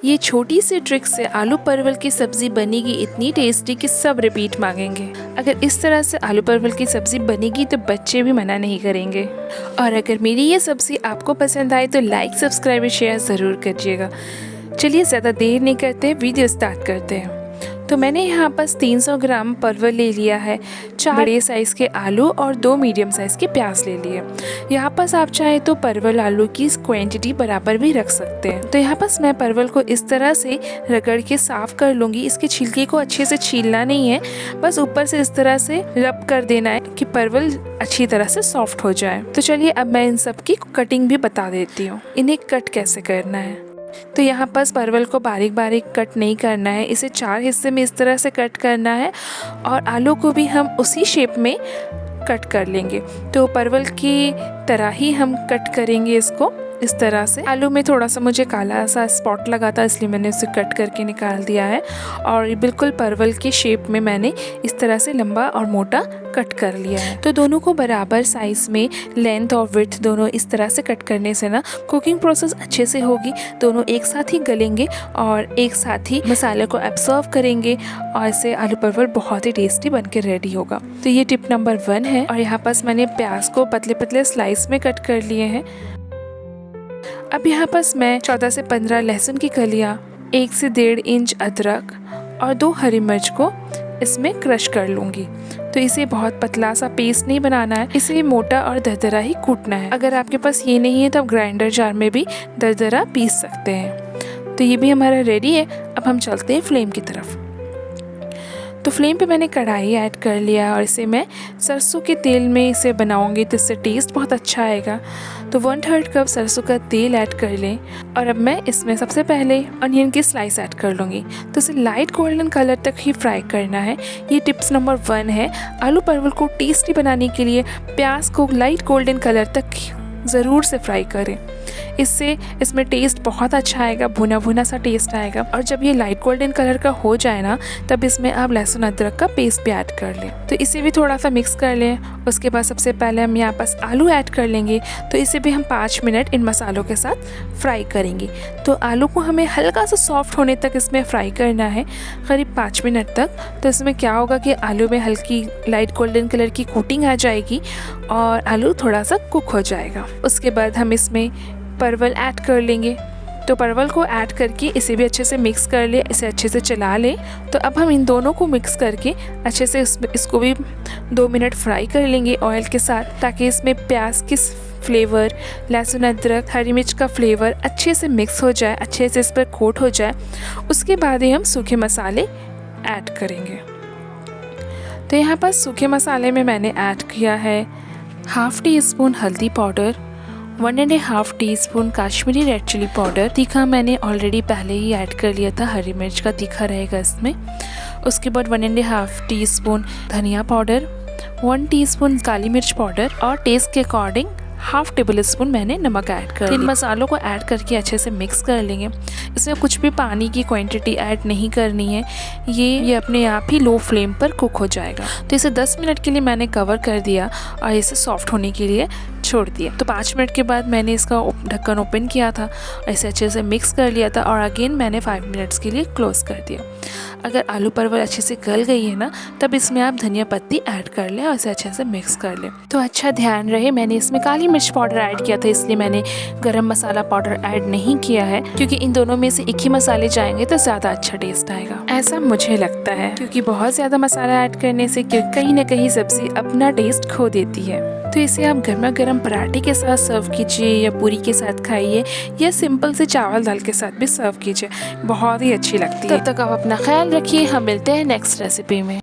ये छोटी सी ट्रिक से आलू परवल की सब्ज़ी बनेगी इतनी टेस्टी कि सब रिपीट मांगेंगे। अगर इस तरह से आलू परवल की सब्ज़ी बनेगी तो बच्चे भी मना नहीं करेंगे। और अगर मेरी ये सब्ज़ी आपको पसंद आए तो लाइक, सब्सक्राइब और शेयर ज़रूर करिएगा। चलिए ज़्यादा देर नहीं करते, वीडियो स्टार्ट करते हैं। तो मैंने यहाँ पास 300 ग्राम परवल ले लिया है, 4 बड़े साइज़ के आलू और 2 मीडियम साइज़ के प्याज ले लिए। यहाँ पास आप चाहे तो परवल आलू की क्वांटिटी बराबर भी रख सकते हैं। तो यहाँ पास मैं परवल को इस तरह से रगड़ के साफ़ कर लूँगी। इसके छिलके को अच्छे से छीलना नहीं है, बस ऊपर से इस तरह से रब कर देना है कि परवल अच्छी तरह से सॉफ्ट हो जाए। तो चलिए अब मैं इन सब की कटिंग भी बता देती हूँ, इन्हें कट कैसे करना है। तो यहाँ पास परवल को बारीक बारीक कट नहीं करना है, इसे 4 हिस्से में इस तरह से कट करना है और आलू को भी हम उसी शेप में कट कर लेंगे। तो परवल की तरह ही हम कट करेंगे इसको इस तरह से। आलू में थोड़ा सा मुझे काला सा स्पॉट लगा था, इसलिए मैंने उसे कट करके निकाल दिया है और बिल्कुल परवल के शेप में मैंने इस तरह से लंबा और मोटा कट कर लिया है। तो दोनों को बराबर साइज़ में लेंथ और विड्थ दोनों इस तरह से कट करने से ना कुकिंग प्रोसेस अच्छे से होगी। दोनों एक साथ ही गलेंगे और एक साथ ही मसाले को एब्सॉर्ब करेंगे और इससे आलू परवल बहुत ही टेस्टी बन के रेडी होगा। तो ये टिप नंबर 1 है। और यहाँ पास मैंने प्याज को पतले पतले स्लाइस में कट कर लिए हैं। अब यहाँ पास मैं 14 से 15 लहसुन की कलियाँ, 1 से 1.5 इंच अदरक और 2 हरी मिर्च को इसमें क्रश कर लूँगी। तो इसे बहुत पतला सा पेस्ट नहीं बनाना है, इसे मोटा और दरदरा ही कूटना है। अगर आपके पास ये नहीं है तो आप ग्राइंडर जार में भी दरदरा पीस सकते हैं। तो ये भी हमारा रेडी है। अब हम चलते हैं फ्लेम की तरफ। तो फ्लेम पे मैंने कढ़ाई ऐड कर लिया और इसे मैं सरसों के तेल में इसे बनाऊंगी, तो इससे टेस्ट बहुत अच्छा आएगा। तो 1/3 कप सरसों का तेल ऐड कर लें और अब मैं इसमें सबसे पहले अनियन की स्लाइस ऐड कर लूँगी। तो इसे लाइट गोल्डन कलर तक ही फ्राई करना है। ये टिप्स नंबर 1 है। आलू परवल को टेस्टी बनाने के लिए प्याज को लाइट गोल्डन कलर तक ज़रूर से फ्राई करें, इससे इसमें टेस्ट बहुत अच्छा आएगा, भुना भुना सा टेस्ट आएगा। और जब ये लाइट गोल्डन कलर का हो जाए ना, तब इसमें आप लहसुन अदरक का पेस्ट भी ऐड कर लें। तो इसे भी थोड़ा सा मिक्स कर लें। उसके बाद सबसे पहले हम यहाँ पास आलू ऐड कर लेंगे। तो इसे भी हम 5 मिनट इन मसालों के साथ फ्राई करेंगे। तो आलू को हमें हल्का सा सॉफ्ट होने तक इसमें फ्राई करना है, करीब 5 मिनट तक। तो इसमें क्या होगा कि आलू में हल्की लाइट गोल्डन कलर की कोटिंग आ जाएगी और आलू थोड़ा सा कुक हो जाएगा। उसके बाद हम इसमें परवल ऐड कर लेंगे। तो परवल को ऐड करके इसे भी अच्छे से मिक्स कर ले, इसे अच्छे से चला लें। तो अब हम इन दोनों को मिक्स करके अच्छे से इसको भी 2 मिनट फ्राई कर लेंगे ऑयल के साथ, ताकि इसमें प्याज की फ्लेवर, लहसुन अदरक, हरी मिर्च का फ्लेवर अच्छे से मिक्स हो जाए, अच्छे से इस पर कोट हो जाए। उसके बाद ही हम सूखे मसाले ऐड करेंगे। तो यहाँ पर सूखे मसाले में मैंने ऐड किया है 1/2 टीस्पून हल्दी powder, 1.5 teaspoon Kashmiri red chilli powder. तीखा मैंने ऑलरेडी पहले ही ऐड कर लिया था, हरी मिर्च का तीखा रहेगा इसमें। उसके बाद 1.5 टीस्पून धनिया पाउडर, 1 टीस्पून काली मिर्च पाउडर और टेस्ट के अकॉर्डिंग 1/2 टेबल स्पून मैंने नमक ऐड कर लिया। इन मसालों को ऐड करके अच्छे से मिक्स कर लेंगे। इसमें कुछ भी पानी की क्वांटिटी ऐड नहीं करनी है, ये अपने आप ही लो फ्लेम पर कुक हो जाएगा। तो इसे 10 मिनट के लिए मैंने कवर कर दिया और इसे सॉफ्ट होने के लिए छोड़ दिया। तो 5 मिनट के बाद मैंने इसका ढक्कन ओपन किया था, ऐसे अच्छे से मिक्स कर लिया था और अगेन मैंने 5 मिनट्स के लिए क्लोज़ कर दिया। अगर आलू परवल अच्छे से गल गई है ना, तब इसमें आप धनिया पत्ती ऐड कर लें और इसे अच्छे से मिक्स कर लें। तो अच्छा ध्यान रहे, मैंने इसमें काली मिर्च पाउडर ऐड किया था, इसलिए मैंने गरम मसाला पाउडर ऐड नहीं किया है, क्योंकि इन दोनों में से एक ही मसाले जाएंगे तो ज़्यादा अच्छा टेस्ट आएगा, ऐसा मुझे लगता है। क्योंकि बहुत ज़्यादा मसाला ऐड करने से कहीं ना कहीं सब्ज़ी अपना टेस्ट खो देती है। तो इसे आप गर्मा गर्म पराठे के साथ सर्व कीजिए या पूरी के साथ खाइए या सिंपल से चावल दाल के साथ भी सर्व कीजिए, बहुत ही अच्छी लगती है। तब तक आप अपना ख्याल रखिए, हम मिलते हैं नेक्स्ट रेसिपी में।